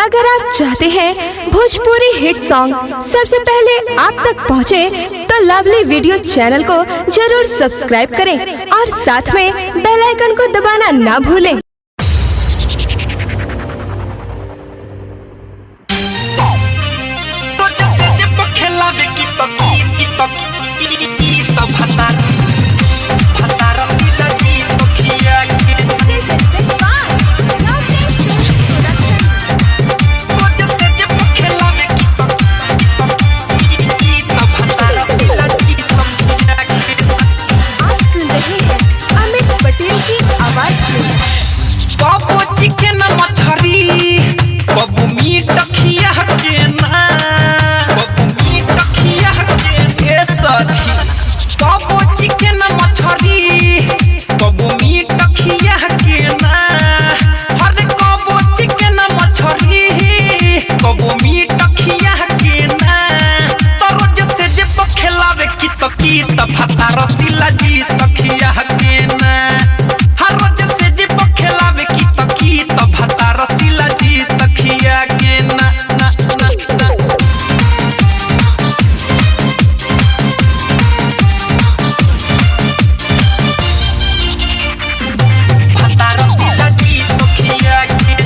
अगर आप चाहते हैं भोजपुरी हिट सॉन्ग सबसे पहले आप तक पहुंचे, तो लवली वीडियो चैनल को जरूर सब्सक्राइब करें और साथ में बेल आइकन को दबाना ना भूलें। रसीला जी तखिया के ना हर रोज से जी पखेलावे की तकी त भता रसीला जी तखिया के ना ना ना ना भता रसीला जी तखिया के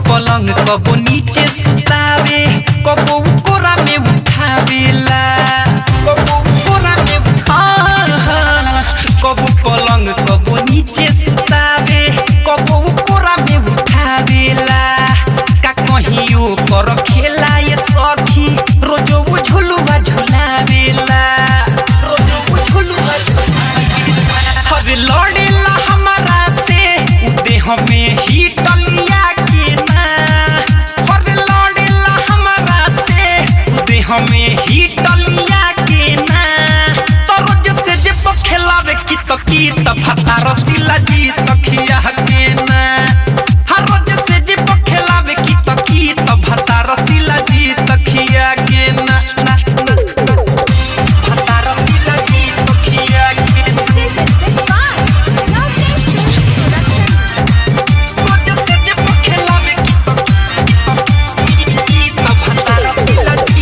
पलंग कबो नीचे सुतावे, कबो कोरा में उठावेला, कबो कोरा में कबो पलंग कबो नीचे सुतावे, कबो कोरा में उठावेला। का कहियो कर खेला ये सखी रोजो झुलुआ झुलावेला, रोजो झुलुआ झुलावेला। हर लड़ेला हमारा से उदे हमें ही टलिया हमें ही टलिया के ना तो रोज से जे पखेलावे की त भता रसीला जी तखिया के ना हर रोज से जे पखेलावे की त भता रसीला जी तखिया के ना ना भता रसीला जी तखिया के रोज से जे पखेलावे की त भता रसीला जी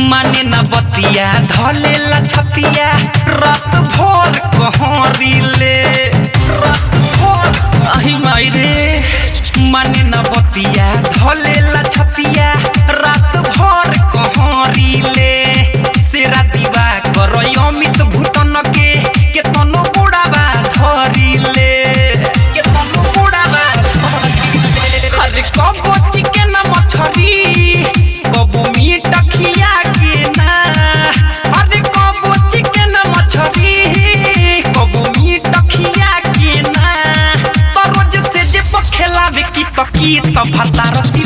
माने न बतिया धलेला छतिया रात भर कहरीले, रात भर अहि मायरे। माने न बतिया धलेला छतिया रात भर कहरीले। सेरा दीवा कर अमित भूतन के केतनो बुढ़ावा धरिले, केतनो बुढ़ावा धरिले। अरे कबो चिकन मछरी कबो मीट खिया के ना, अरे कबो चिकन मछरी कबो मीट खिया के ना तो रोज से जे पखेलावे की त भता रसी